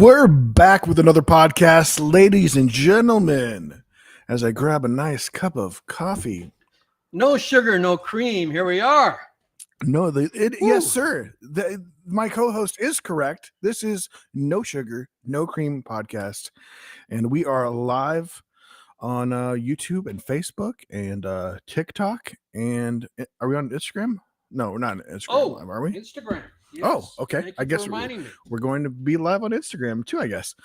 We're back with another podcast, ladies and gentlemen, as I grab a nice cup of coffee. No sugar, no cream. Here we are. No, yes, sir. My co-host is correct. This is No Sugar, No Cream podcast, and we are live on YouTube and Facebook and TikTok. And are we on Instagram? No, we're not on Instagram. Are we? Instagram. Yes. Oh, okay. I guess we're going to be live on Instagram too, I guess.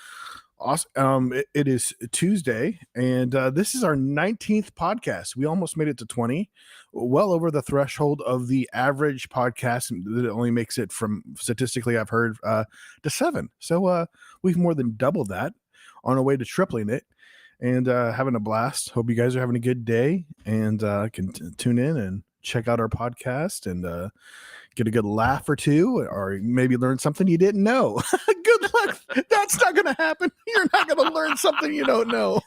Awesome. It is Tuesday, and this is our 19th podcast. We almost made it to 20, well over the threshold of the average podcast that only makes it from, statistically, I've heard, to 7. So we've more than doubled that, on our way to tripling it, and having a blast. Hope you guys are having a good day, and can tune in and check out our podcast and get a good laugh or two, or maybe learn something you didn't know. Good luck. That's not going to happen. You're not going to learn something you don't know.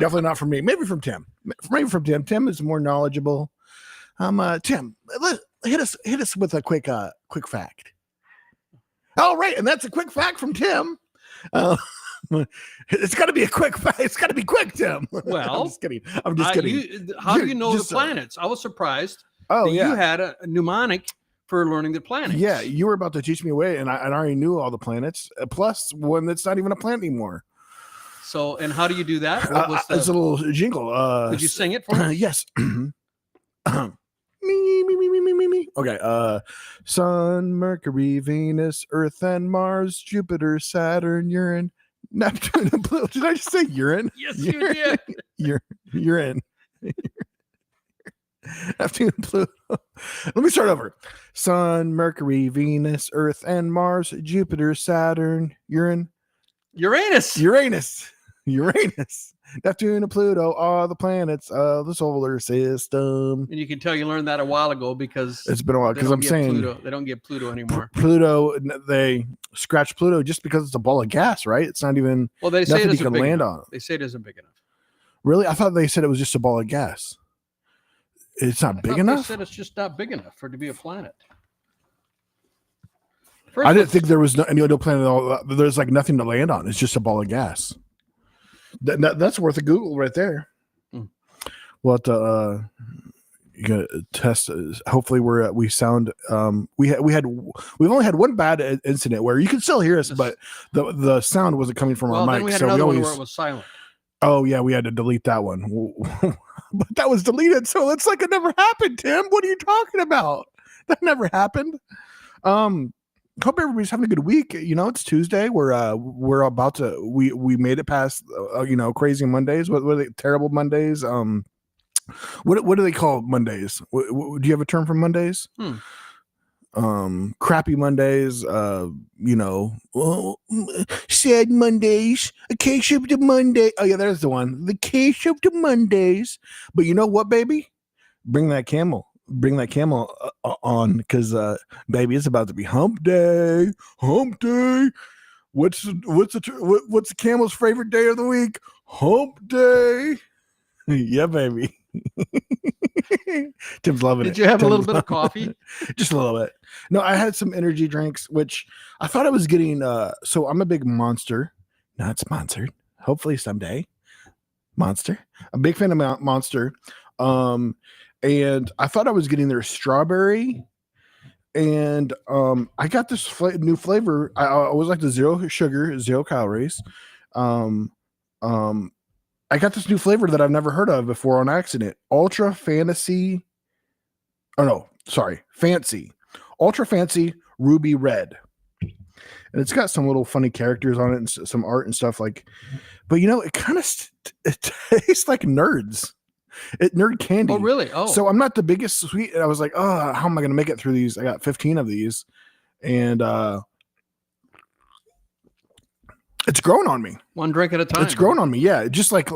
Definitely not from me. Maybe from Tim. Maybe from Tim. Tim is more knowledgeable. Tim, hit us with a quick fact. All right, and that's a quick fact from Tim. It's got to be a quick fact. It's got to be quick, Tim. Well, I'm just kidding. I'm just kidding. How do you know the planets? I was surprised. Oh, yeah. You had a mnemonic for learning the planets. Yeah, you were about to teach me a way, and I already knew all the planets, plus one that's not even a planet anymore. So, and how do you do that? What was it's a little jingle. Could you sing it for us? Yes. Me. Okay. Sun, Mercury, Venus, Earth, and Mars, Jupiter, Saturn, Uranus, Neptune, and Pluto. Did I just say urine? Yes, you did. Urine. Neptune, Pluto. Let me start over. Sun, Mercury, Venus, Earth, and Mars, Jupiter, Saturn, Uranus, Neptune, and Pluto are the planets of the solar system. And you can tell you learned that a while ago because it's been a while. Because I'm saying they don't get Pluto anymore. Pluto, they scratch Pluto just because it's a ball of gas, right? It's not even. Well, they say it isn't big land enough. on. They say it isn't big enough. Really? I thought they said it was just a ball of gas. It's not big enough. They said it's just not big enough for it to be a planet. I didn't think there was any other planet at all. There's like nothing to land on. It's just a ball of gas. That's worth a Google right there. We'll have to test. Hopefully, we sound. We've only had one bad incident where you can still hear us, but the sound wasn't coming from our mic. Then we had another one where it was silent. Oh yeah, we had to delete that one. But that was deleted, so it's like it never happened, Tim. What are you talking about? That never happened. Hope everybody's having a good week. You know, it's Tuesday. We're about to we made it past crazy Mondays. What are they? Terrible Mondays. What do they call Mondays? Do you have a term for Mondays? Crappy Mondays. Sad Mondays. A case of the Monday. Oh yeah, there's the one. The case of the Mondays. But you know what, baby? Bring that camel on, because baby, it's about to be hump day. What's the camel's favorite day of the week? Hump day. Yeah, baby. Tim's loving it. Did you have a little bit of coffee? Just a little bit. No, I had some energy drinks, which I thought I was getting. So I'm a big Monster, not sponsored. Hopefully someday. Monster. I'm a big fan of Monster. And I thought I was getting their strawberry, and I got this new flavor. I always like the 0 sugar, 0 calories. I got this new flavor that I've never heard of before on accident. Fancy Ultra Fancy Ruby Red. And it's got some little funny characters on it and some art and stuff like. But it kind of it tastes like nerd candy. Oh, really? Oh. So I'm not the biggest sweet. And I was like, oh, how am I going to make it through these? I got 15 of these. And it's grown on me. One drink at a time. It's grown on me. Yeah. Just like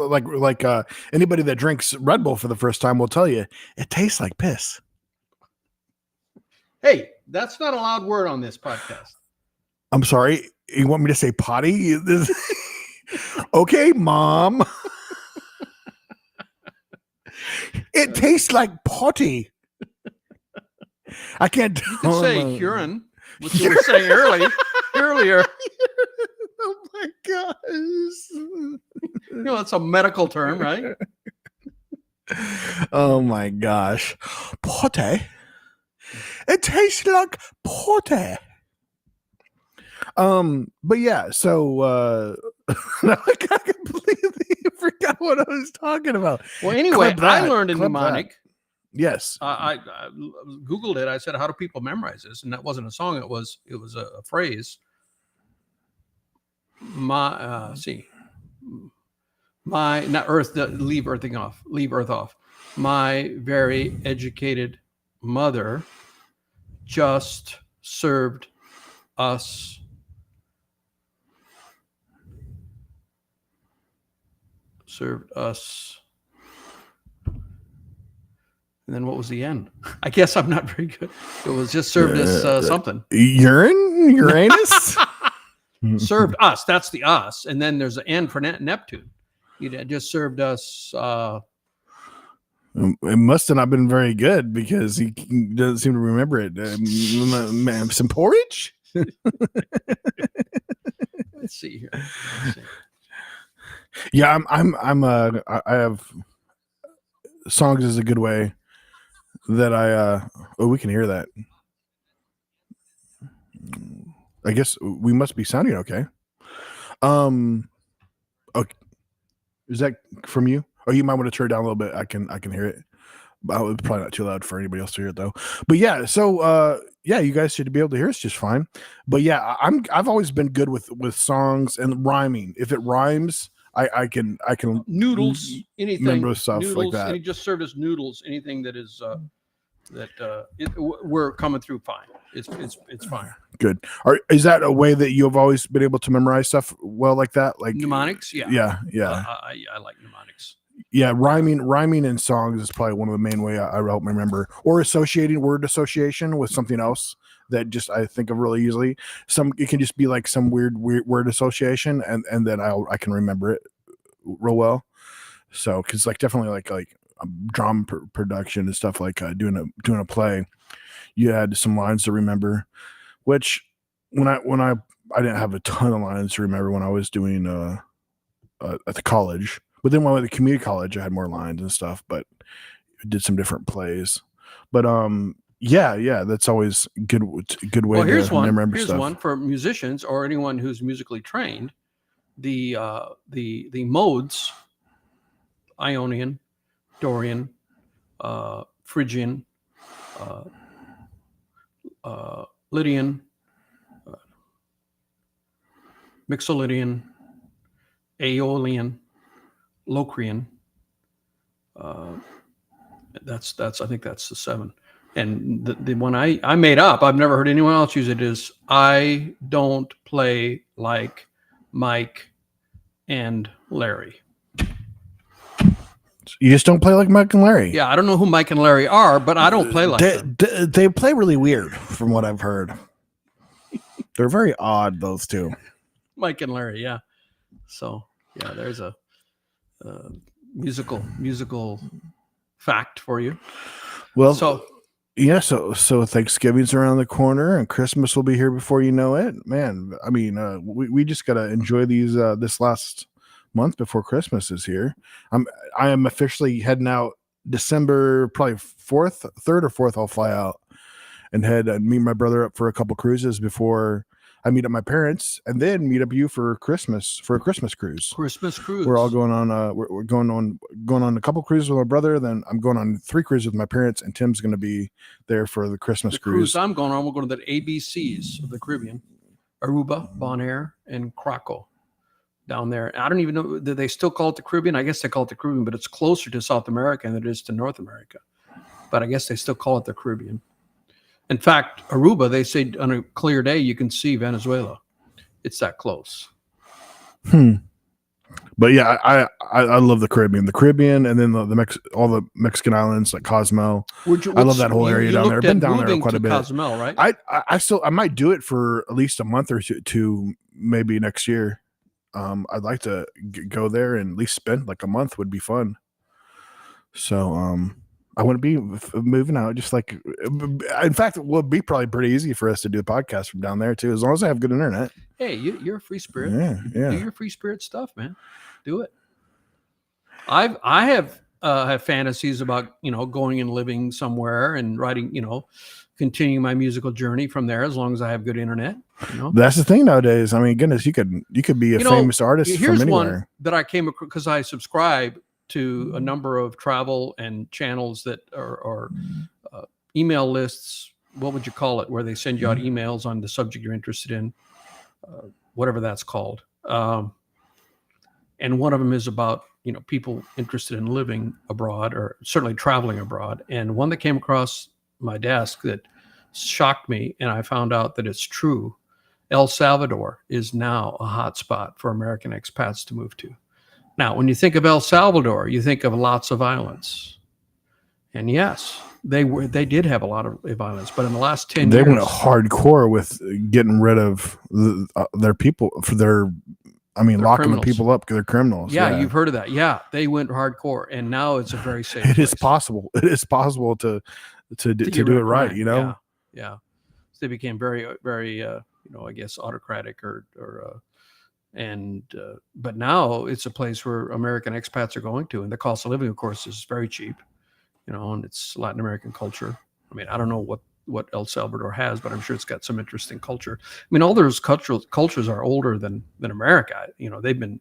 anybody that drinks Red Bull for the first time will tell you, it tastes like piss. Hey, that's not a loud word on this podcast. I'm sorry. You want me to say potty? Okay, Mom. It tastes like potty. I can't. You could say urine, which you were saying earlier. gosh. It's a medical term, right? Oh my gosh. Potty. It tastes like potty. But yeah, so I completely forgot what I was talking about. Well, anyway, I learned a mnemonic. Yes. I Googled it. I said, how do people memorize this? And that wasn't a song. It was a phrase. Leave Earth off. My very educated mother just served us and then what was the end? I guess I'm not very good. It was just served us something. Uranus? Served us. That's the us. And then there's an N for Neptune. It just served us. It must have not been very good because he doesn't seem to remember it. Some porridge? Let's see here. Yeah, I have songs is a good way that we can hear that. I guess we must be sounding okay. Okay. Is that from you? Oh, you might want to turn it down a little bit. I can hear it. It's probably not too loud for anybody else to hear it though. But yeah, so yeah, you guys should be able to hear us just fine. But yeah, I've always been good with songs and rhyming. If it rhymes, I can noodles, anything, remember stuff noodles, like that. And he just served us noodles. Anything that is we're coming through fine. It's fine. Good. Is that a way that you've always been able to memorize stuff well like that? Like mnemonics? Yeah. I like mnemonics. Yeah, rhyming in songs is probably one of the main way I help remember, or associating word association with something else that just I think of really easily. It can just be like some weird word association, and then I can remember it real well. So because like definitely like drama production and stuff like doing a play, you had some lines to remember, which when I didn't have a ton of lines to remember when I was doing at the college. But then when I went to community college, I had more lines and stuff, but did some different plays. But yeah, that's always good way to remember stuff. Here's one for musicians or anyone who's musically trained. The modes: Ionian, Dorian, Phrygian, Lydian, Mixolydian, Aeolian, Locrian. That's I think that's the 7. And the one I made up, I've never heard anyone else use it, is I don't play like Mike and Larry. You just don't play like Mike and Larry. Yeah, I don't know who Mike and Larry are, but I don't play like them. They play really weird from what I've heard. They're very odd, those two. Mike and Larry, yeah. So yeah, there's a musical fact for you. Well, so Thanksgiving's around the corner and Christmas will be here before you know it. Man, I mean, we just gotta enjoy these this last month before Christmas is here. I am officially heading out December, probably 3rd or 4th. I'll fly out and meet my brother up for a couple cruises before I meet up my parents, and then meet up you for a Christmas cruise. We're all going on. We're going on a couple cruises with my brother. Then I'm going on 3 cruises with my parents, and Tim's going to be there for the Christmas cruise. I'm going on. We're going to the ABCs of the Caribbean: Aruba, Bonaire, and Krakow. Down there, I don't even know. Do they still call it the Caribbean? I guess they call it the Caribbean, but it's closer to South America than it is to North America. But I guess they still call it the Caribbean. In fact, Aruba, they say on a clear day, you can see Venezuela. It's that close. But yeah, I love the Caribbean, and then all the Mexican islands like Cozumel. I love that whole area down there. I've been down there quite a bit. Cozumel, right? I might do it for at least a month or two, maybe next year. I'd like to go there and at least spend like a month would be fun. So, I wouldn't be moving out. Just like, in fact, it would be probably pretty easy for us to do the podcast from down there too, as long as I have good internet. Hey, you're a free spirit. Yeah. Do your free spirit stuff, man. Do it. I have fantasies about, going and living somewhere and writing, continuing my musical journey from there, as long as I have good internet. That's the thing nowadays. I mean, goodness, you could be a famous artist here's from anywhere. One that I came across because I subscribe to a number of travel and channels that are email lists. What would you call it? Where they send you out emails on the subject you're interested in, whatever that's called. And one of them is about, people interested in living abroad or certainly traveling abroad. And one that came across my desk that shocked me, and I found out that it's true. El Salvador is now a hotspot for American expats to move to. Now, when you think of El Salvador, you think of lots of violence. And yes, they did have a lot of violence, but in the last 10 years... They went hardcore with getting rid of their people for locking criminals. The people up because they're criminals. Yeah, you've heard of that. Yeah, they went hardcore, and now it's a very safe place. It is possible to do it right, Yeah. So they became very, very, I guess autocratic but now it's a place where American expats are going to, and the cost of living, of course, is very cheap, and it's Latin American culture. I mean, I don't know what El Salvador has, but I'm sure it's got some interesting culture. I mean, all those cultures are older than America. They've been,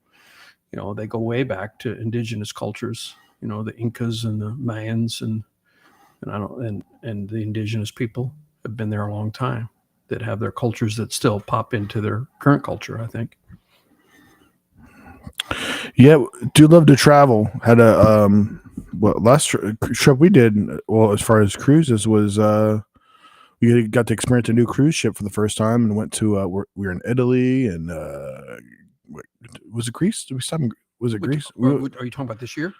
they go way back to indigenous cultures, the Incas and the Mayans and the indigenous people have been there a long time, that have their cultures that still pop into their current culture, I think. Yeah, do love to travel. Had a last trip we did, well, as far as cruises, was we got to experience a new cruise ship for the first time, and went to we were in Italy, and was it Greece? Did we stop was it Greece? Are you talking about this year?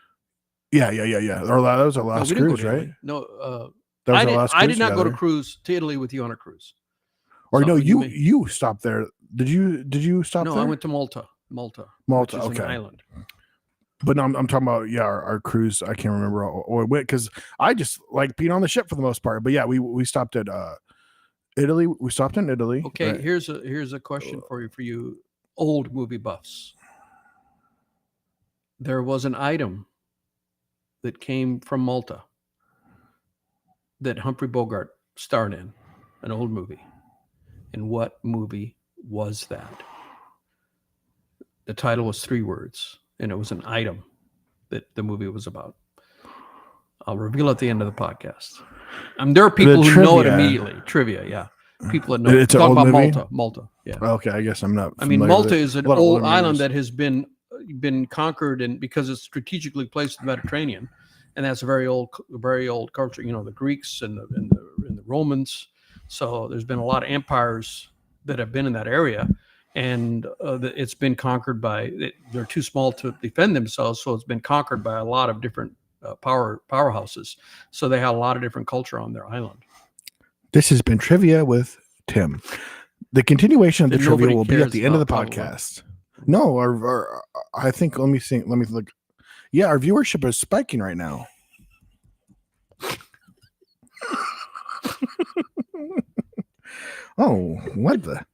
Yeah. That was our last cruise, right? No, that was our last cruise. I did not go to Italy with you on a cruise. Or no, you stopped there. Did you stop there? No, I went to Malta. Malta, which is an island. But no, I'm talking about our cruise. I can't remember or went, because I just like being on the ship for the most part. But yeah, we stopped at Italy. We stopped in Italy. Okay, right. Here's a question for you old movie buffs. There was an item that came from Malta that Humphrey Bogart starred in, an old movie. And what movie was that? The title was 3 words, and it was an item that the movie was about. I'll reveal at the end of the podcast. There are people who know it immediately. Trivia, yeah. People that know it. It's talking about movie? Malta, yeah. Okay, I guess I'm not. I mean, Malta is an old island that has been conquered, and because it's strategically placed in the Mediterranean, and that's a very old culture. The Greeks and the Romans. So there's been a lot of empires that have been in that area. And it's been conquered they're too small to defend themselves, so it's been conquered by a lot of different powerhouses. So they have a lot of different culture on their island. This has been Trivia with Tim. The continuation of the trivia will be at the end of the podcast. No, I think, let me look. Yeah, our viewership is spiking right now. Oh, what the?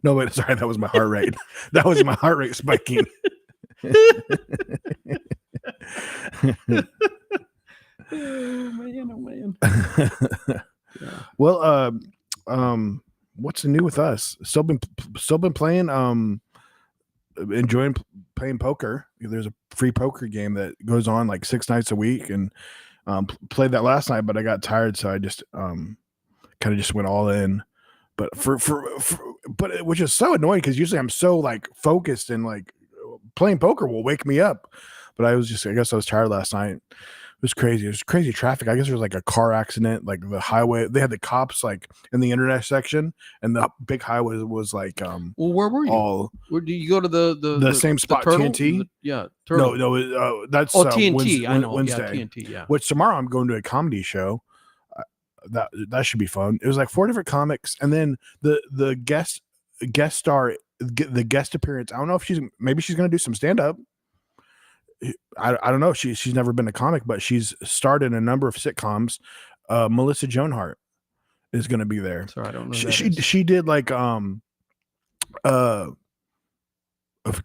No, wait, sorry, that was my heart rate. That was my heart rate spiking. Oh man. Yeah. Well, what's new with us? Still been playing, enjoying playing poker. There's a free poker game that goes on like 6 nights a week, and played that last night, but I got tired, so I just kind of just went all in. But but which is so annoying, because usually I'm so like focused, and like playing poker will wake me up. But I guess I was tired last night. It was crazy. It was crazy traffic. I guess there was like a car accident, like the highway. They had the cops like in the intersection, and the big highway was like well, where were you? Where do you go to the same spot? TNT. Turtle. No, that's TNT. Wednesday, I know. Wednesday. Yeah, TNT. Yeah. Which tomorrow I'm going to a comedy show. That should be fun. It was like 4 different comics, and then the guest star, the guest appearance. I don't know if she's going to do some stand up. I don't know. She's never been a comic, but she's starred in a number of sitcoms. Melissa Joan Hart is going to be there. So I don't know. She did like a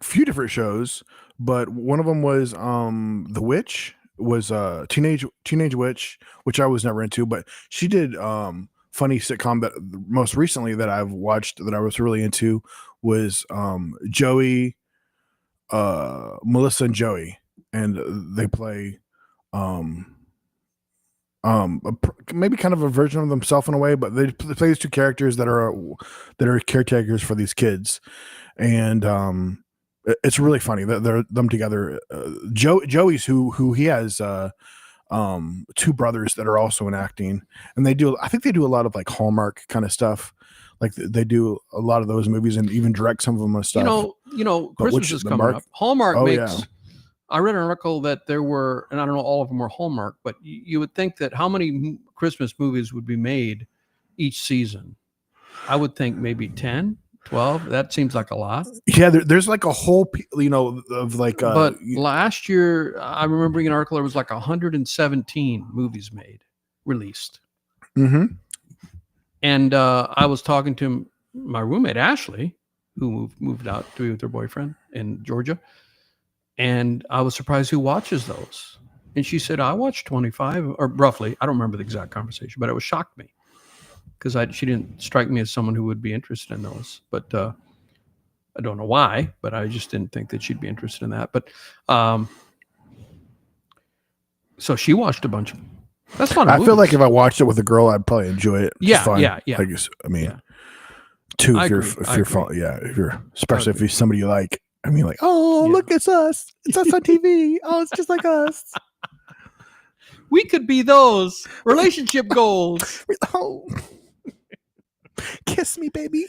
few different shows, but one of them was The Witch, was teenage witch, which I was never into, but she did funny sitcom that most recently that I've watched that I was really into was Joey, Melissa and Joey, and they play maybe kind of a version of themselves in a way, but they play these two characters that are caretakers for these kids, and it's really funny that they're them together. Joey's who he has two brothers that are also in acting, and I think they do a lot of like Hallmark kind of stuff. Like they do a lot of those movies and even direct some of them and stuff. Christmas is coming up. Hallmark makes. Yeah. I read an article that there were, and I don't know all of them were Hallmark, but you would think that how many Christmas movies would be made each season? I would think maybe 10, 12. That seems like a lot. Yeah, there's like a whole, of like. But last year, I remember reading an article, there was like 117 movies released. Mm-hmm. And I was talking to my roommate, Ashley, who moved out to be with her boyfriend in Georgia. And I was surprised who watches those. And she said, I watched 25 or roughly. I don't remember the exact conversation, but it was shocked me because she didn't strike me as someone who would be interested in those. But I don't know why, but I just didn't think that she'd be interested in that. But so she watched a bunch of them. That's fun. I feel like if I watched it with a girl, I'd probably enjoy it. Yeah, fun. Yeah. Two, if you're especially if you're somebody you like. I mean, like, look, it's us. It's us on TV. Oh, it's just like us. We could be those relationship goals. Oh, kiss me, baby.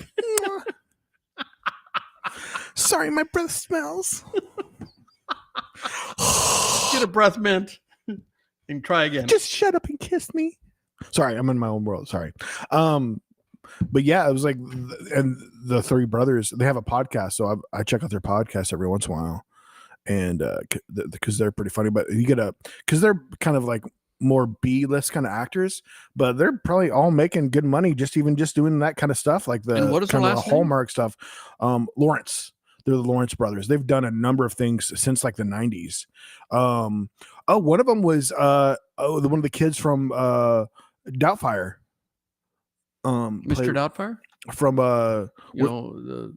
Sorry, my breath smells. Get a breath mint and try again. Just shut up and kiss me. Sorry, I'm in my own world. Sorry. But yeah, it was like, and the three brothers, they have a podcast, so I check out their podcast every once in a while, and because they're pretty funny. But you get because they're kind of like more B-list kind of actors, but they're probably all making good money just doing that kind of stuff, like the what is kind the of Hallmark stuff. Lawrence, they're the Lawrence brothers. They've done a number of things since like the 90s. One of them was one of the kids from Doubtfire. Mr. Doubtfire from Mrs.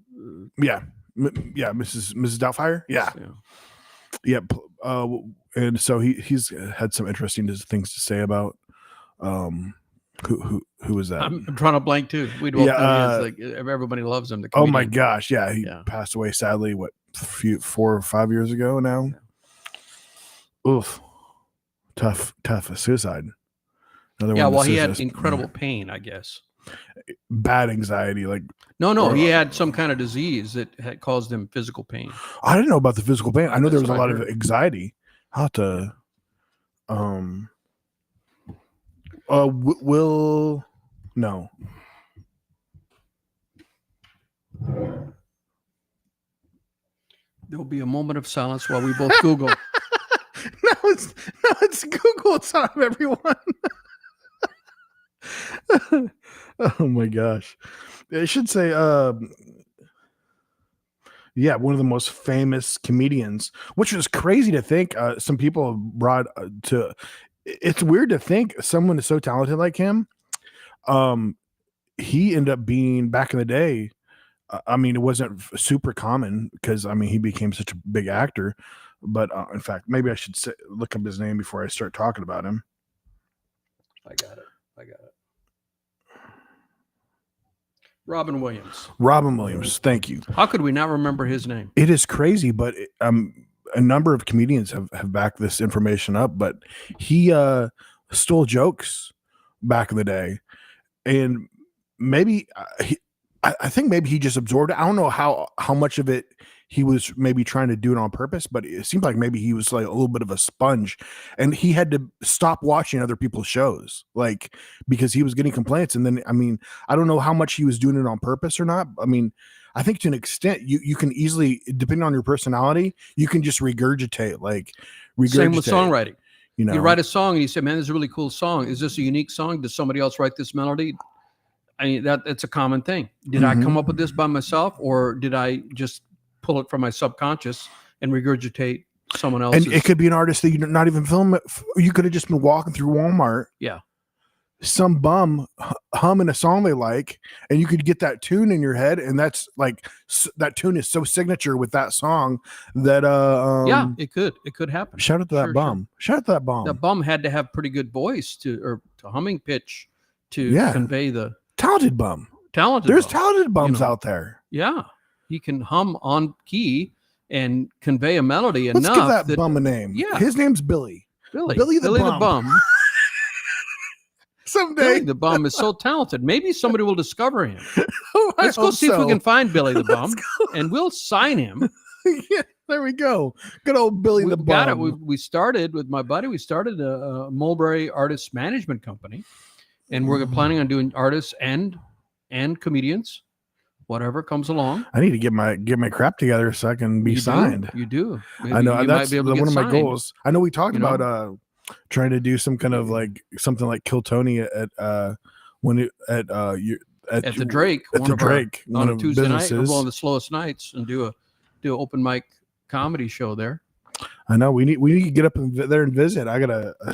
Doubtfire. Yep. And so he's had some interesting things to say about who was that? I'm trying to blank too. Like everybody loves him. Oh my gosh, he passed away sadly. 4 or 5 years ago now. Yeah. Oof, tough suicide. He had incredible pain, I guess. Bad anxiety, like he had some kind of disease that had caused him physical pain. I didn't know about the physical pain. I know there was a lot of anxiety. I'll have to no. There'll be a moment of silence while we both Google. It's Google time, everyone. Oh my gosh. I should say one of the most famous comedians, which is crazy to think some people have brought to. It's weird to think someone is so talented like him. He ended up being, back in the day, it wasn't super common because he became such a big actor, but in fact, maybe I should look up his name before I start talking about him. I got it. Robin Williams. Thank you. How could we not remember his name? It is crazy, but a number of comedians have backed this information up, but he stole jokes back in the day, and maybe I think maybe he just absorbed it. I don't know how much of it he was maybe trying to do it on purpose, but it seemed like maybe he was like a little bit of a sponge, and he had to stop watching other people's shows, like, because he was getting complaints. And then, I mean, I don't know how much he was doing it on purpose or not. I mean, I think to an extent you can easily, depending on your personality, you can just regurgitate. Same with songwriting. You know, you write a song and you say, man, this is a really cool song. Is this a unique song? Does somebody else write this melody? I mean, that's a common thing. Did I come up with this by myself, or did I just pull it from my subconscious and regurgitate someone else's? And it could be an artist that you're not even filming. You could have just been walking through Walmart. Yeah. Some bum humming a song they like, and you could get that tune in your head, and that's like, that tune is so signature with that song that yeah, it could happen. Shout out to that bum. Shout out to that bum. That bum had to have pretty good voice to humming pitch to convey the talented bum. There's talented bums out there. Yeah. He can hum on key and convey a melody enough. Let's give that bum a name. Yeah. His name's Billy. Billy the bum. Someday. Billy the bum is so talented. Maybe somebody will discover him. Let's go see if we can find Billy the bum, and we'll sign him. Yeah, there we go. Good old Billy the bum. Got it. We started with my buddy. We started a Mulberry Artist Management Company, and we're planning on doing artists and comedians, whatever comes along. I need to get my crap together so I can be signed. You do. Maybe I know that's one of my goals. I know we talked about trying to do some kind of like something like Kill Tony at the Drake. On a Tuesday night, we're one of the slowest nights, and do an open mic comedy show there. I know we need to get up there and visit.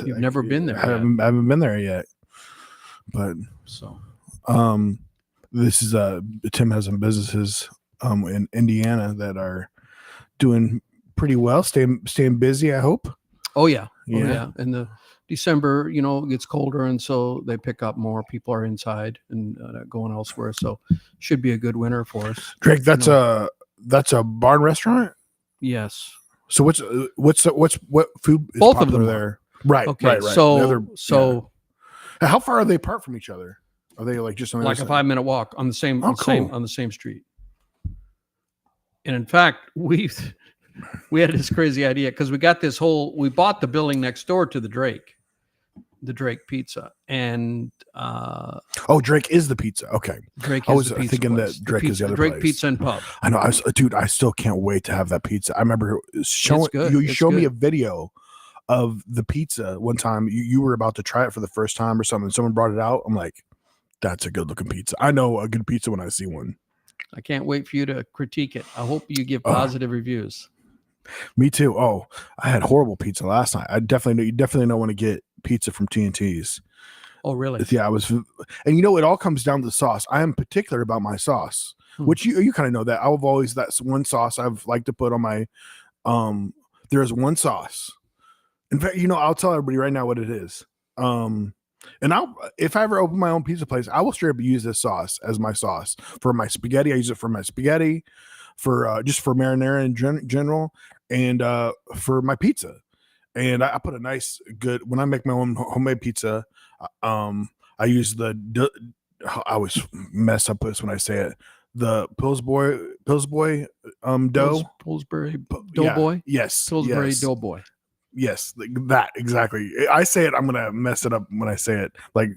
You've never been there. I haven't been there yet. But so this is Tim has some businesses in Indiana that are doing pretty well, staying busy, I hope. Oh yeah. And the December, it gets colder, and so they pick up more. People are inside and going elsewhere, so should be a good winter for us. Drake, that's a barn restaurant. Yes. So what food is both of them there? Right. Okay. Right. So how far are they apart from each other? Are they like just on like a 5-minute walk on the same on the same street? And in fact, we had this crazy idea because we bought the building next door to the Drake Pizza, and Drake is the pizza. Okay, Drake. I was thinking that Drake is the other Drake place. Pizza and Pub. I know. I still can't wait to have that pizza. I remember showing you showed me a video of the pizza one time. You were about to try it for the first time or something. Someone brought it out. I'm like, that's a good looking pizza. I know a good pizza when I see one. I can't wait for you to critique it. I hope you give positive reviews. Me too. Oh, I had horrible pizza last night. You definitely don't want to get pizza from TNT's. Oh, really? Yeah, and it all comes down to the sauce. I am particular about my sauce, which you kind of know that. That's one sauce I've liked to put on my. There's one sauce. In fact, I'll tell everybody right now what it is. And if I ever open my own pizza place, I will straight up use this sauce as my sauce for my spaghetti. I use it for my spaghetti, for just for marinara in general, and for my pizza. And I put a nice good, when I make my own homemade pizza, I use I always mess up this when I say it. The Pillsbury dough. Pillsbury Doughboy? Yes. Pillsbury Doughboy. Yes, that exactly. I say it, I'm gonna mess it up when I say it. Like,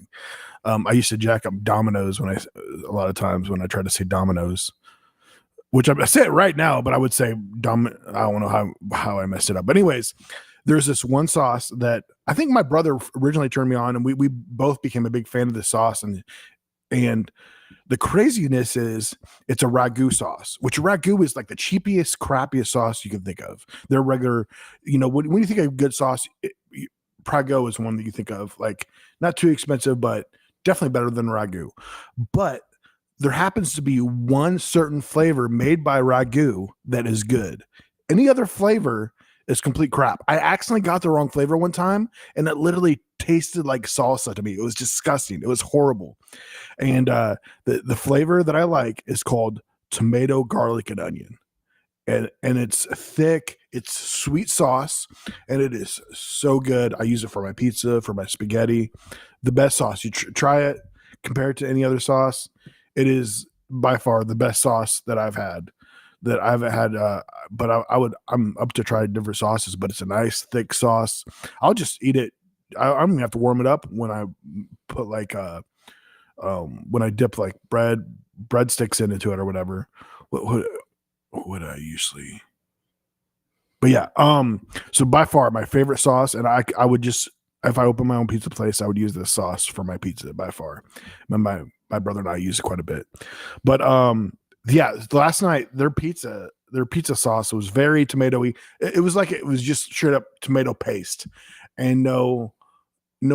I used to jack up Domino's a lot of times when I try to say Domino's, which I say it right now, but I would say I don't know how I messed it up. But anyways, there's this one sauce that I think my brother originally turned me on, and we both became a big fan of this sauce, and the craziness is it's a ragu sauce, which ragu is like the cheapest, crappiest sauce you can think of. They're regular, when you think of good sauce, Prego is one that you think of, like not too expensive, but definitely better than ragu. But there happens to be one certain flavor made by ragu that is good. Any other flavor is complete crap. I accidentally got the wrong flavor one time, and it literally tasted like salsa to me. It was disgusting. It was horrible. And the flavor that I like is called tomato, garlic, and onion. And it's thick, it's sweet sauce, and it is so good. I use it for my pizza, for my spaghetti. The best sauce. You try it, compare it to any other sauce. It is by far the best sauce that I've had. that I haven't had. But I'm up to try different sauces. But it's a nice thick sauce. I'll just eat it. I'm gonna have to warm it up when I put like when I dip like breadsticks into it or whatever. What would I usually? But yeah, so by far my favorite sauce, and I would just, if I open my own pizza place, I would use this sauce for my pizza by far. My brother and I use it quite a bit. But yeah, last night their pizza sauce was very tomatoey. It was like it was just straight up tomato paste and no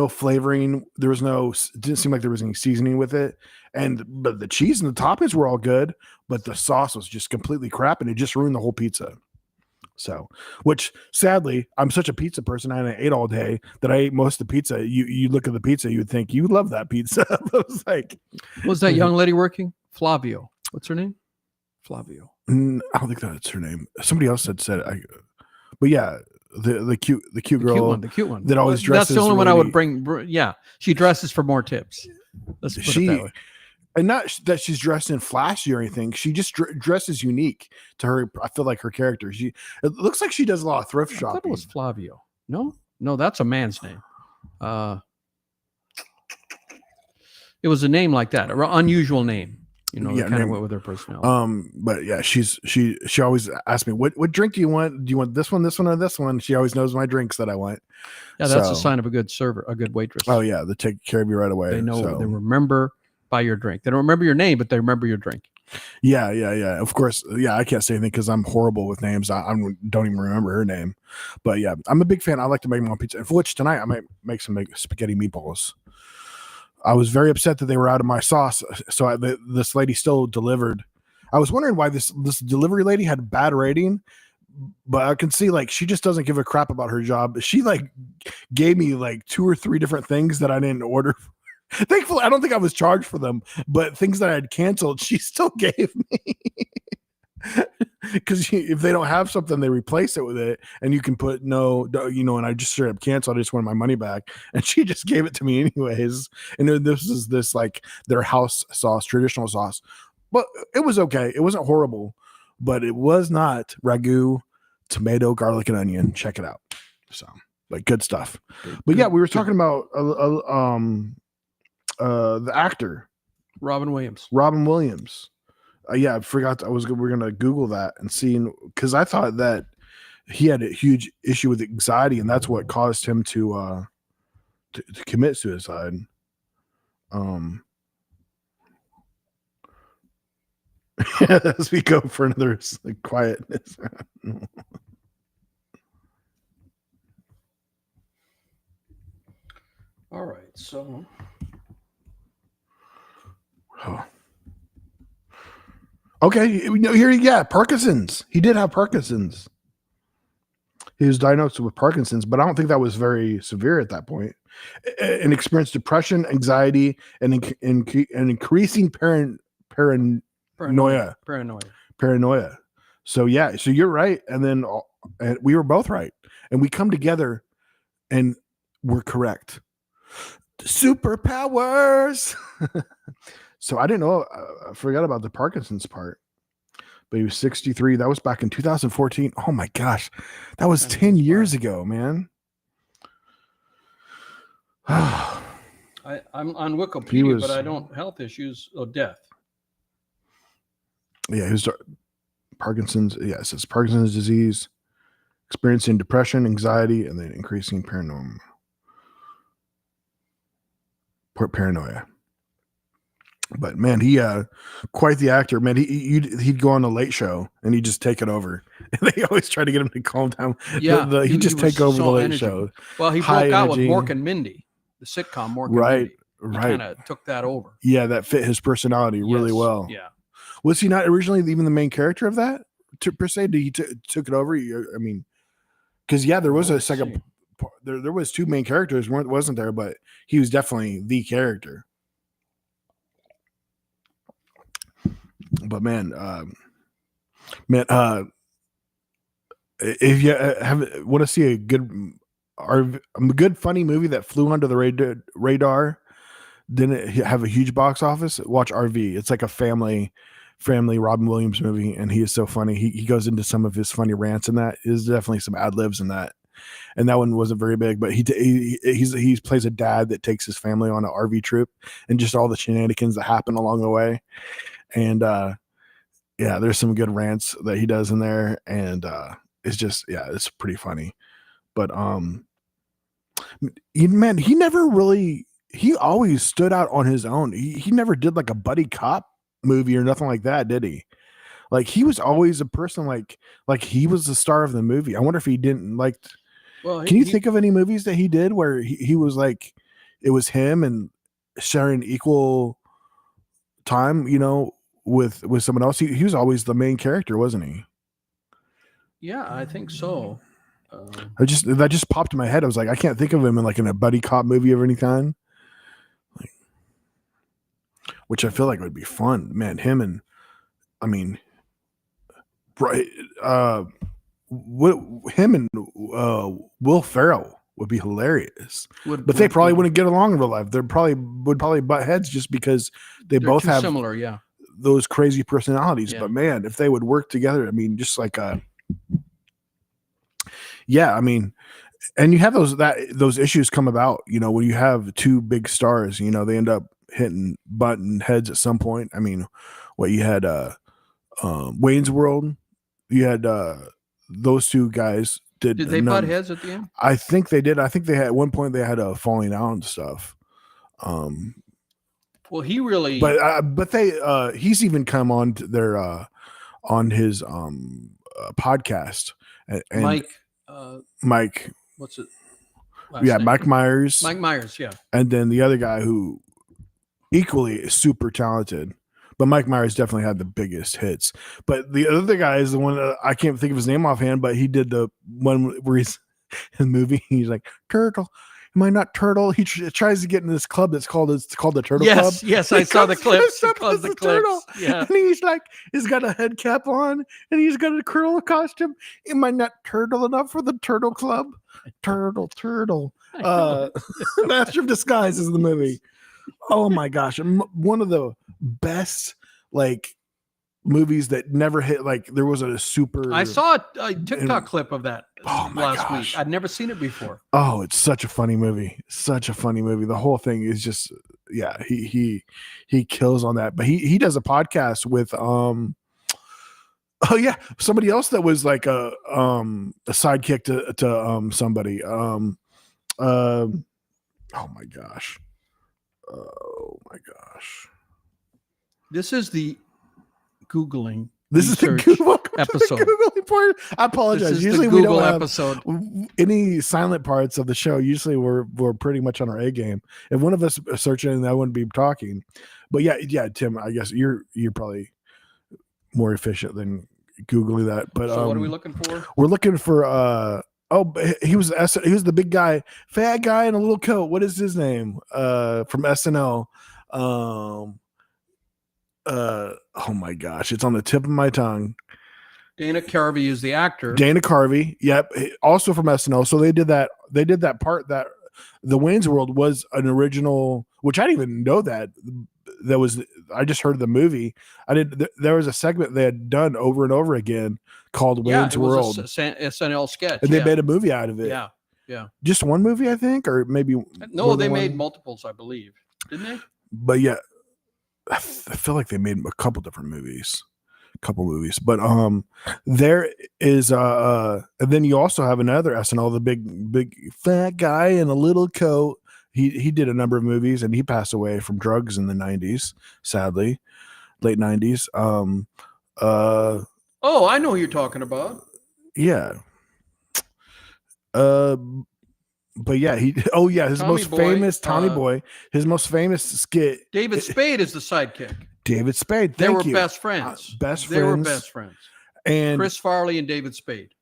flavoring. There was it didn't seem like there was any seasoning with it. But the cheese and the toppings were all good, but the sauce was just completely crap and it just ruined the whole pizza. So, which sadly, I'm such a pizza person. I ate all day that I ate most of the pizza. You look at the pizza, you would think you love that pizza. I was like, was that young lady working? Flavio. What's her name? Flavio. I don't think that's her name. Somebody else said it. But yeah, the cute girl, the cute one that always dresses. That's the only one I would bring. Yeah, she dresses for more tips. Let's put it that way. And not that she's dressed in flashy or anything. She just dresses unique to her. I feel like her character. It looks like she does a lot of thrift shopping. I thought it was Flavio. No, that's a man's name. It was a name like that, an unusual name. Yeah, kind of went with her personality. But yeah, she always asks me, what drink do you want? Do you want this one, or this one? She always knows my drinks that I want. Yeah, that's a sign of a good server, a good waitress. Oh yeah, they take care of you right away. They know. They remember by your drink. They don't remember your name, but they remember your drink. Yeah. Of course. Yeah, I can't say anything because I'm horrible with names. I don't even remember her name. But yeah, I'm a big fan. I like to make my own pizza. For which tonight I might make some spaghetti meatballs. I was very upset that they were out of my sauce. So this lady still delivered. I was wondering why this delivery lady had a bad rating, but I can see like she just doesn't give a crap about her job. She like gave me like 2 or 3 different things that I didn't order. Thankfully, I don't think I was charged for them, but things that I had canceled, she still gave me. Because if they don't have something, they replace it with it, and you can put no, and I just straight up canceled. I just wanted my money back, and she just gave it to me anyways. And this is like their house sauce, traditional sauce, but it was okay. It wasn't horrible, but it was not ragu, tomato, garlic, and onion. Check it out. So, like, good stuff. But yeah, we were talking about the actor Robin Williams. Yeah, I forgot. We're gonna Google that and see, because I thought that he had a huge issue with anxiety, and that's what caused him to commit suicide. As we go for another quietness. All right, so. Oh. Okay, here you got Parkinson's. He did have Parkinson's. He was diagnosed with Parkinson's, but I don't think that was very severe at that point. And experienced depression, anxiety, and increasing paranoia. So yeah, so you're right, and then we were both right, and we come together, and we're correct. Superpowers. So I didn't know. I forgot about the Parkinson's part. But he was 63. That was back in 2014. Oh my gosh, that was 10 years ago, man. I'm on Wikipedia, but I don't health issues or death. Yeah, he was Parkinson's. Yeah, it says Parkinson's disease, experiencing depression, anxiety, and then increasing paranoia. But man, he quite the actor. Man, he'd go on a late show and he'd just take it over. And they always try to get him to calm down. Yeah, he'd just take over the late show. Well, he broke out with Mork and Mindy, the sitcom Mork and Mindy. He kind of took that over. Yeah, that fit his personality really well. Yeah. Was he not originally even the main character of that per se? Did he took it over? I mean, because there was a second. There was 2 main characters, wasn't there? But he was definitely the character. But man, if you want to see a good funny movie that flew under the radar, didn't have a huge box office, watch RV. It's like a family family Robin Williams movie, and he is so funny. He goes into some of his funny rants, and that is definitely some ad libs in that. And that one wasn't very big, but he plays a dad that takes his family on an RV trip, and just all the shenanigans that happen along the way. And yeah, there's some good rants that he does in there, and it's just it's pretty funny. But man, he always stood out on his own. He never did like a buddy cop movie or nothing like that, did he? Like he was always a person like he was the star of the movie. I wonder if he didn't like. Well, can you think of any movies that he did where he was like, it was him and sharing equal time, with someone else? He was always the main character, wasn't he? Yeah, I think so. That just popped in my head. I was like, I can't think of him in a buddy cop movie of any kind. Which I feel like would be fun, man. Him and Will Ferrell would be hilarious. But they probably wouldn't get along in real life. They would probably butt heads just because they're both have similar, those crazy personalities. Yeah. But man, if they would work together, just like and you have those issues come about, when you have two big stars, they end up butting heads at some point. You had Wayne's World, you had those two guys did they butt heads at the end? I think they did. I think they had at one point they had a falling out and stuff. Well, he really, but they he's even come on their on his podcast and Mike, what's it? Name? Mike Myers. Mike Myers, yeah. And then the other guy who equally is super talented, but Mike Myers definitely had the biggest hits. But the other guy is the one that I can't think of his name offhand, but he did the one where he's in the movie. He's like, Turtle. Am I not Turtle? He tries to get in this club that's called the Turtle Club. Yes, I saw the clips. He calls the clips. Yeah. And he's like, he's got a head cap on and he's got a turtle costume. Am I not turtle enough for the Turtle Club? Turtle. Master of Disguise is the movie. Oh my gosh. One of the best movies that never hit. There was a super. I saw a TikTok clip of that last week. I'd never seen it before. Oh, it's such a funny movie. The whole thing is just he kills on that. But he does a podcast with somebody else that was like a sidekick to somebody. Oh my gosh. This is the Googling. This is the Google episode. The Googling part. I apologize. Usually we don't have any silent parts of the show. Usually we're pretty much on our A game. If one of us is searching, I wouldn't be talking. But yeah, Tim, I guess you're probably more efficient than Googling that. But so what are we looking for? We're looking for he was the big guy, fat guy in a little coat. What is his name? From SNL. Oh my gosh, it's on the tip of my tongue. Dana Carvey is the actor. Dana Carvey, yep, also from SNL. So they did that part that the Wayne's World was an original, which I didn't even know that was. I just heard the movie. There was a segment they had done over and over again called Wayne's World. Was a SNL sketch, and they made a movie out of it. Yeah. Just one movie, I think, or maybe no. They made multiples, I believe, didn't they? But yeah. I feel like they made a couple different movies, but there is and then you also have another SNL, the big fat guy in a little coat. He did a number of movies and he passed away from drugs in the 90s, sadly, late 90s. I know who you're talking about. Yeah. But yeah, his most famous Tommy Boy, his most famous skit. David Spade is the sidekick. David Spade, they were best friends. They were best friends. And Chris Farley and David Spade.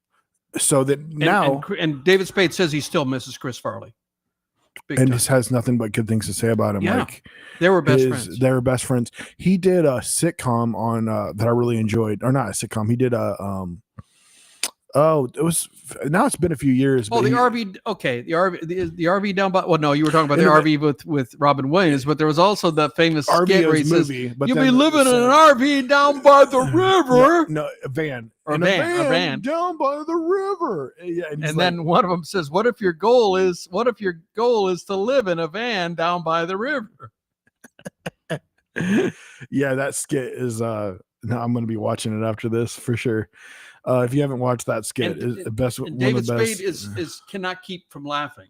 So that now, and David Spade says he still misses Chris Farley. Just has nothing but good things to say about him. Yeah, they were best friends. They were best friends. He did a sitcom on that I really enjoyed, or not a sitcom. He did a Oh, it was. Now it's been a few years. Oh, but the RV. Okay, the RV down by. Well, no, you were talking about the RV with Robin Williams, but there was also the famous skit where he says, "You'll be living in an RV down by the river." No, a van. Or a van down by the river. Yeah, and then one of them says, "What if your goal is to live in a van down by the river?" Yeah, that skit is. No, I'm going to be watching it after this for sure. If you haven't watched that skit, is the best. And David Spade is cannot keep from laughing.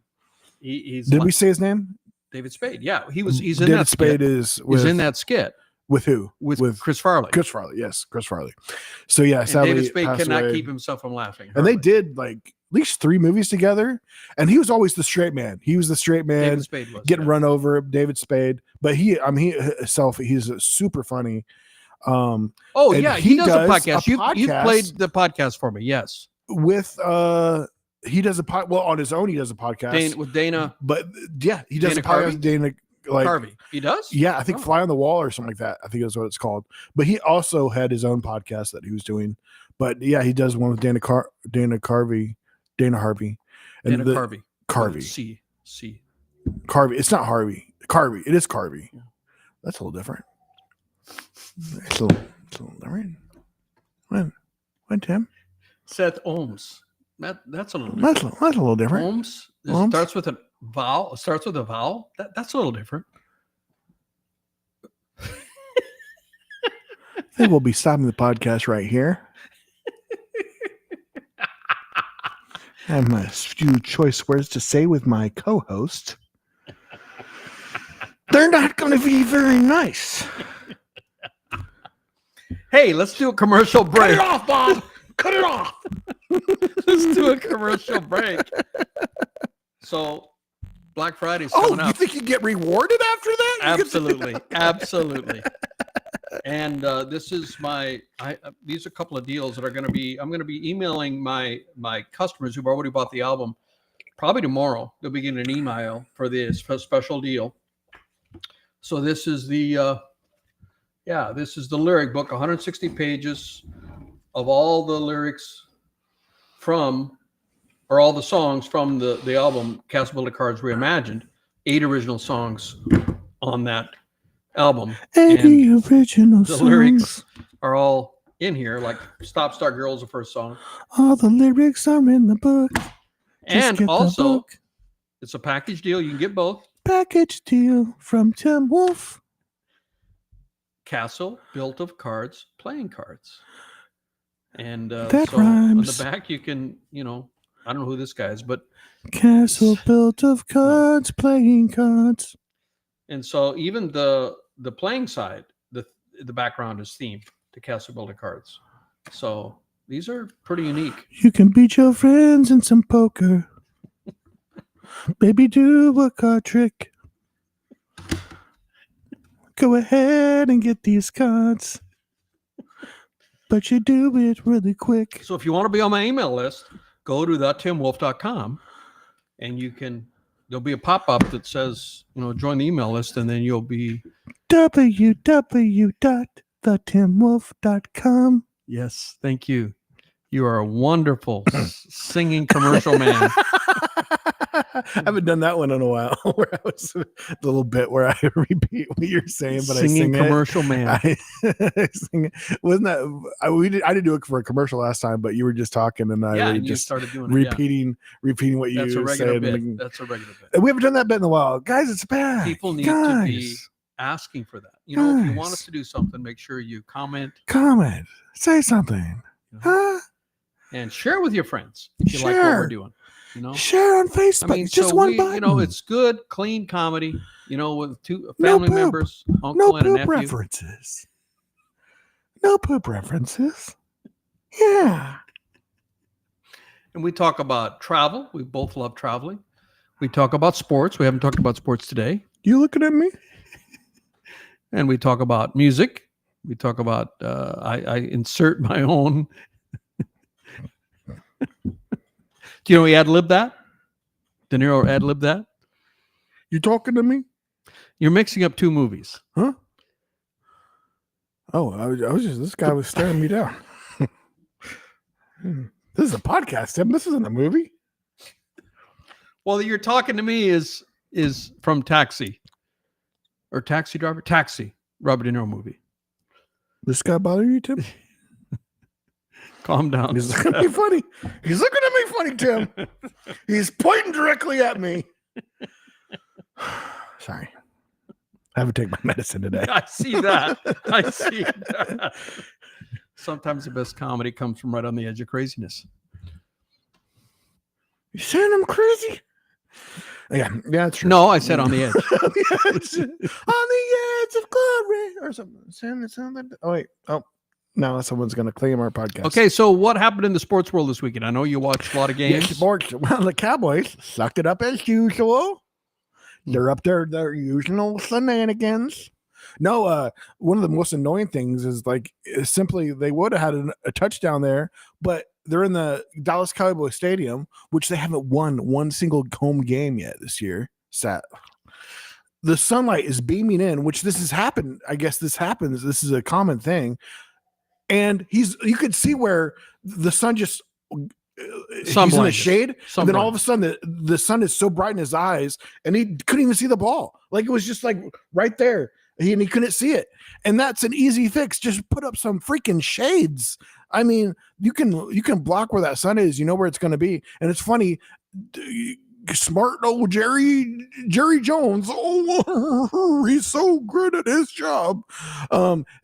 Did we say his name? David Spade. Yeah, he's in David that Spade skit. He's in that skit. With who? With Chris Farley. Chris Farley, yes, Chris Farley. So yeah, David Spade cannot keep himself from laughing. And they did like at least 3 movies together, and he was always the straight man. He was the straight man. David Spade was getting run over. David Spade, but he's super funny. He does a podcast. You played the podcast for me, yes. With he does on his own. He does a podcast with Dana. But yeah, he does Dana a podcast with Dana. Like Carvey. He does? Yeah, I think Fly on the Wall or something like that. I think that's what it's called. But he also had his own podcast that he was doing. But yeah, he does one with Dana Harvey. And Carvey. C. Carvey. It's not Harvey. Carvey. It is Carvey. Yeah. That's a little different. It's a little different. When Tim? Seth Ohms. That's a little different. That's a little different. Ohms. Starts with a vowel. Starts with a vowel. That's a little different. I think we'll be stopping the podcast right here. I have a few choice words to say with my co-host. They're not going to be very nice. Hey, let's do a commercial break. Cut it off, Bob. Cut it off. Let's do a commercial break. So, Black Friday's coming up. You think you get rewarded after that? Absolutely. Absolutely. And this is these are a couple of deals that I'm going to be emailing my customers who've already bought the album probably tomorrow. They'll be getting an email for this special deal. So this is the lyric book, 160 pages of all the lyrics all the songs from the album Castle Builder Cards Reimagined. 8 original songs on that album. 80 original songs. The lyrics are all in here, like Stop Start Girl is the first song. All the lyrics are in the book. And also, it's a package deal. You can get both. Package deal from Tim Wolf. Castle built of cards, playing cards. And that rhymes. On the back, you can, I don't know who this guy is, but Castle built of cards, playing cards. And so even the playing side, the background is themed to Castle Builder Cards. So these are pretty unique. You can beat your friends in some poker. Baby, do a card trick. Go ahead and get these cards. But you do it really quick. So if you want to be on my email list, go to thetimwolf.com and there'll be a pop-up that says, join the email list, and then you'll be www.thetimwolf.com. Yes, thank you. You are a wonderful singing commercial man. I haven't done that one in a while. Where I was the little bit where I repeat what you're saying, but singing I sing commercial man. I sing it. Wasn't that? I didn't do it for a commercial last time, but you were just talking, and and just started doing repeating what That's you a regular said. bit. That's a regular bit. And we haven't done that bit in a while, guys. It's bad. People need to be asking for that. If you want us to do something, make sure you comment, say something, and share with your friends if you like what we're doing. Share on Facebook. Just one button. It's good, clean comedy. With 2 family members, uncle and a nephew. No poop references. Yeah. And we talk about travel. We both love traveling. We talk about sports. We haven't talked about sports today. You looking at me? And we talk about music. We talk about. I insert my own. Do you know he ad-libbed that? De Niro ad-libbed that? You talking to me? You're mixing up 2 movies. Huh? Oh, I was just, this guy was staring me down. This is a podcast, Tim. This isn't a movie. Well, you're talking to me is from Taxi or Taxi Driver. Taxi, Robert De Niro movie. This guy bother you, Tim? Calm down. He's looking at me funny. He's looking at me funny, Tim. He's pointing directly at me. Sorry. I haven't taken my medicine today. I see that. I see that. Sometimes the best comedy comes from right on the edge of craziness. You saying I'm crazy? Yeah, that's true. No, I said on the edge. On the edge of glory or something. Oh, wait. Oh, now someone's going to claim our podcast. Okay, so what happened in the sports world this weekend? I know you watched a lot of games. Yeah, sports. Well, the Cowboys sucked it up as usual. They're up there, their usual shenanigans. No, one of the most annoying things is simply they would have had a touchdown there, but they're in the Dallas Cowboys Stadium, which they haven't won one single home game yet this year. The sunlight is beaming in, which this has happened. I guess this happens. This is a common thing. And you could see where the sun just he's in the shade, and then all of a sudden the sun is so bright in his eyes, and he couldn't even see the ball. Like it was just like right there, and he couldn't see it. And that's an easy fix. Just put up some freaking shades. I mean, you can block where that sun is. You know where it's going to be. And it's funny. Smart old Jerry Jones, oh, he's so good at his job,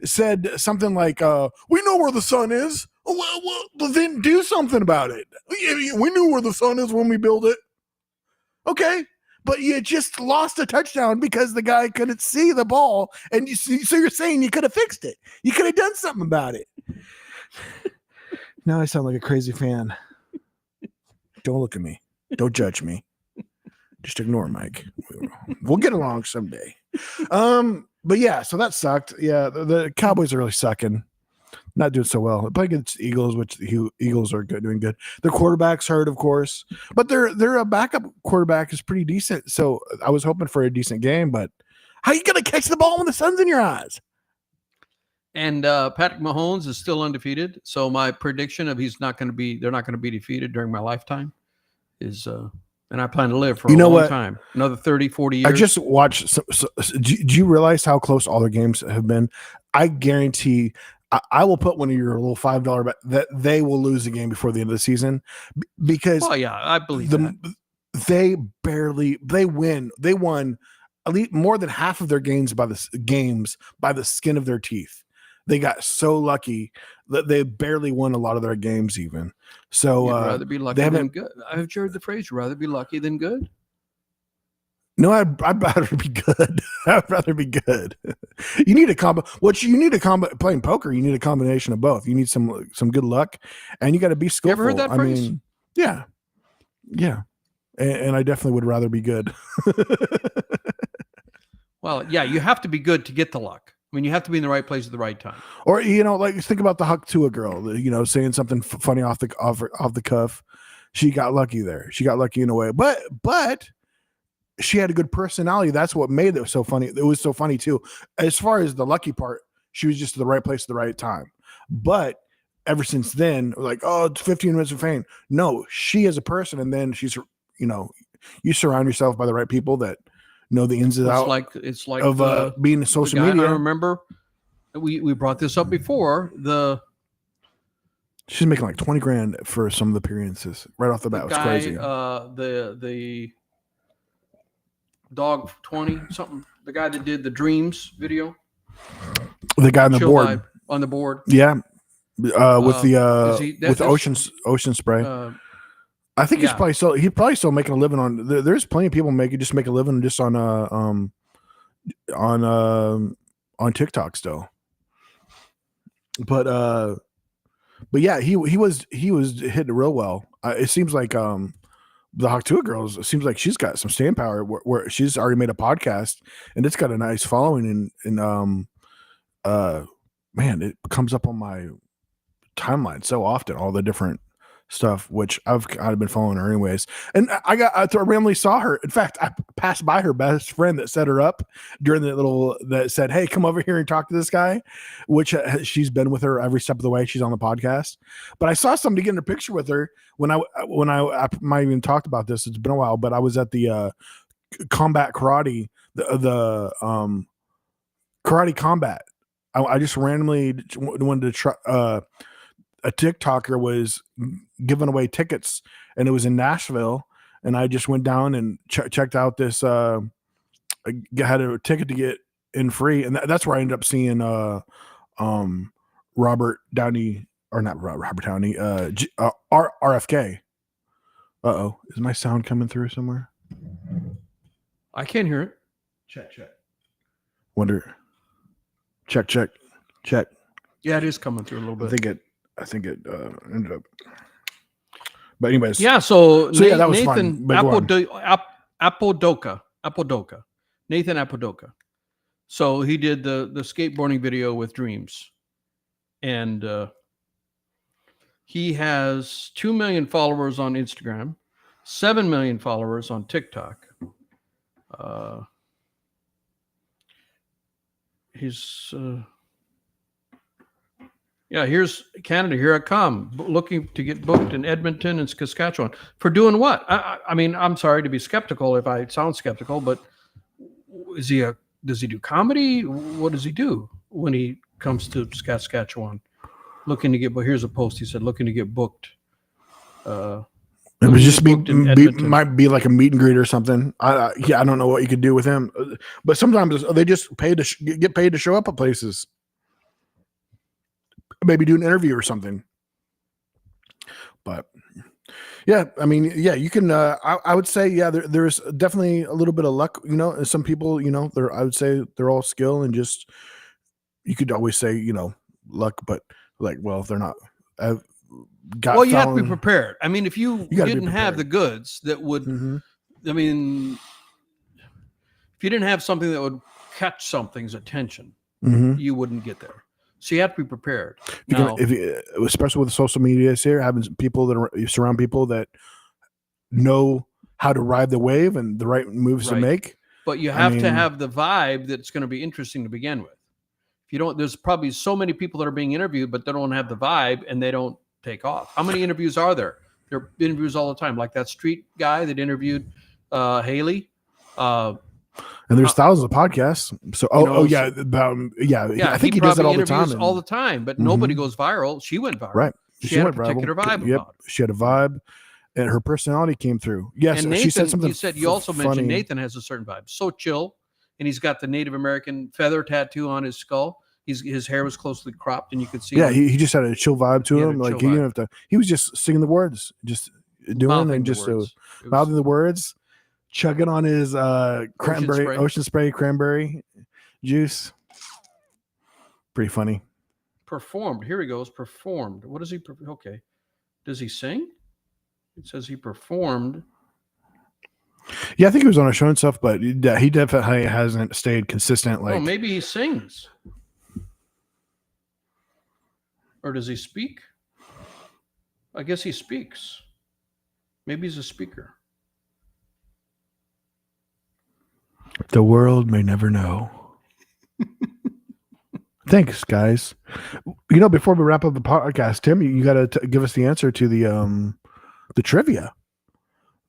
said something like, we know where the sun is. Well, then do something about it. We knew where the sun is when we built it. Okay, but you just lost a touchdown because the guy couldn't see the ball, and so you're saying you could have fixed it. You could have done something about it. Now I sound like a crazy fan. Don't look at me. Don't judge me. Just ignore Mike. We'll get along someday. But yeah, so that sucked. Yeah, the Cowboys are really sucking. Not doing so well. They play against the Eagles, which the Eagles are doing good. Their quarterback's hurt, of course, but their backup quarterback is pretty decent. So I was hoping for a decent game, but how are you going to catch the ball when the sun's in your eyes? And Patrick Mahomes is still undefeated. So my prediction of they're not going to be defeated during my lifetime is, and I plan to live for a long time, another 30, 40 years. I just watched. Do you realize how close all their games have been? I guarantee I will put one of your little $5 bet that they will lose the game before the end of the season because. Oh yeah, I believe that. They win. They won at least more than half of their games by the skin of their teeth. They got so lucky that they barely won a lot of their games even. So you'd rather be lucky than good. I've heard the phrase, rather be lucky than good. No, I'd rather be good. I'd rather be good. You need a combo. Playing poker, you need a combination of both. You need some good luck, and you got to be skillful. You ever heard that phrase? I mean, yeah. And I definitely would rather be good. Well, yeah, you have to be good to get the luck. I mean, you have to be in the right place at the right time. Or think about the Huck to a girl. Saying something funny off the cuff. She got lucky there. She got lucky in a way, but she had a good personality. That's what made it so funny. It was so funny too. As far as the lucky part, she was just at the right place at the right time. But ever since then, like, oh, it's 15 minutes of fame. No, she as a person, and then she's, you surround yourself by the right people that know the ins and outs. It's like of being in social media. I remember we brought this up before. She's making like 20 grand for some of the appearances right off the bat. It was crazy. The dog 20 something. The guy that did the Dreams video. The guy on the board. On the board. Yeah. With ocean spray. I think he's probably still making a living on. There's plenty of people make a living just on TikTok still. But yeah, he was hitting real well. It seems like the Haktua girls. It seems like she's got some staying power. Where she's already made a podcast and it's got a nice following. And man, it comes up on my timeline so often. All the different stuff, which I've kind of been following her anyways. And I randomly saw her. In fact, I passed by her best friend that set her up during that said, "Hey, come over here and talk to this guy," which she's been with her every step of the way. She's on the podcast. But I saw somebody getting a picture with her when I might even talked about this. It's been a while, but I was at the combat karate, the karate combat. I just randomly wanted to try. A TikToker was giving away tickets, and it was in Nashville. And I just went down and checked out this. Had a ticket to get in free, and that's where I ended up seeing Robert Downey, or not Robert Downey, RFK. Uh-oh, is my sound coming through somewhere? I can't hear it. Check. Wonder. Check. Yeah, it is coming through a little bit. I think it ended up. But anyways, yeah. So yeah, that was Nathan Apodaca. Nathan Apodaca. So he did the skateboarding video with Dreams, and he has 2 million followers on Instagram, 7 million followers on TikTok. He's here's Canada. Here I come, looking to get booked in Edmonton and Saskatchewan for doing what? I mean, I'm sorry to be skeptical if I sound skeptical, but does he do comedy? What does he do when he comes to Saskatchewan? Looking to get, but here's a post. He said, looking to get booked. It was just might be like a meet and greet or something. I don't know what you could do with him, but sometimes they just get paid to show up at places. Maybe do an interview or something. But yeah, I mean, yeah, you can. I would say, yeah, there's definitely a little bit of luck. And some people, I would say they're all skill and just. You could always say, luck, but like, well, if they're not. You have to be prepared. I mean, if you didn't have the goods that would, I mean, if you didn't have something that would catch something's attention, you wouldn't get there. So you have to be prepared. Especially with social media here, having people you surround people that know how to ride the wave and the right moves to make. But you have to have the vibe that's going to be interesting to begin with. If you don't, there's probably so many people that are being interviewed, but they don't have the vibe and they don't take off. How many interviews are there? There are interviews all the time, like that street guy that interviewed Haley. And there's thousands of podcasts. So, I think he does it all the time. But nobody goes viral. She went viral. Right. She had a particular vibe. Yep. She had a vibe, and her personality came through. Yes. And Nathan, she said something. You also mentioned Nathan has a certain vibe. So chill, and he's got the Native American feather tattoo on his skull. His hair was closely cropped, and you could see. Yeah, he just had a chill vibe to him. Like he didn't have to. He was just singing the words, just doing mouthing and just mouthing the words. Chugging on his ocean spray cranberry juice. Pretty funny. Performed. Here he goes. Performed. What is he? Okay. Does he sing? It says he performed. Yeah, I think he was on a show and stuff, but he definitely hasn't stayed consistent. Like, maybe he sings. Or does he speak? I guess he speaks. Maybe he's a speaker. The world may never know. Thanks, guys. Before we wrap up the podcast, Tim, you got to give us the answer to the trivia,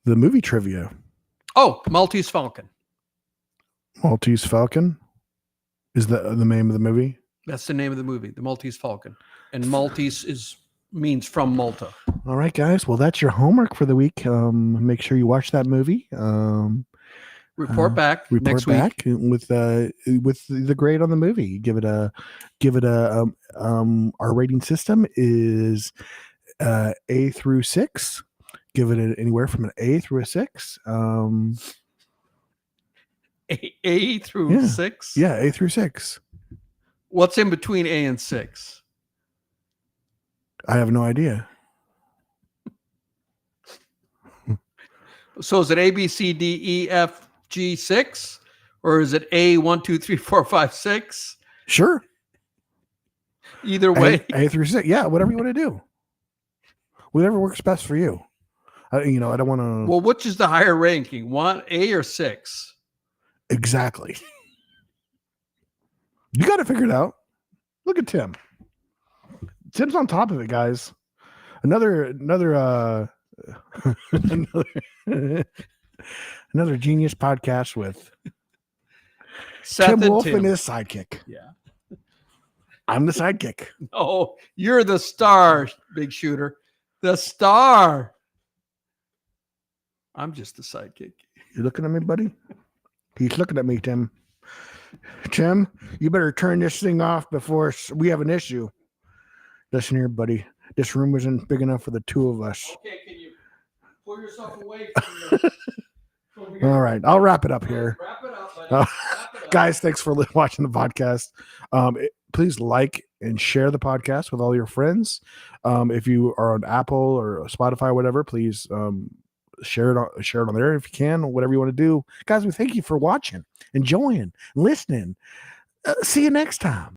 the movie trivia. Oh, Maltese Falcon. Maltese Falcon is the name of the movie. That's the name of the movie, the Maltese Falcon, and Maltese means from Malta. All right, guys. Well, that's your homework for the week. Make sure you watch that movie. Report back next week with the grade on the movie. Give it a our rating system is A through 6. Give it anywhere from an A through a 6. A through 6. Yeah, A through 6. What's in between A and 6? I have no idea. So is it A, B, C, D, E, F, G, 6, or is it A 1, 2, 3, 4, 5, 6? Sure. Either way, A through 6. Yeah, whatever you want to do. Whatever works best for you. I don't want to. Well, which is the higher ranking? 1A or 6? Exactly. You got to figure it out. Look at Tim. Tim's on top of it, guys. Another another genius podcast with Seth Tim and Wolf Tim. and his sidekick. Yeah. I'm the sidekick. Oh, you're the star, big shooter. The star. I'm just the sidekick. You looking at me, buddy? He's looking at me, Tim. Tim, you better turn this thing off before we have an issue. Listen here, buddy. This room isn't big enough for the two of us. Okay, can you pull yourself away from your... All right, I'll wrap it up here. Wrap it up, buddy. Wrap it up. Guys, thanks for watching the podcast. Please like and share the podcast with all your friends. If you are on Apple or Spotify or whatever, please share it on there if you can, whatever you want to do. Guys, we thank you for watching, enjoying, listening. See you next time.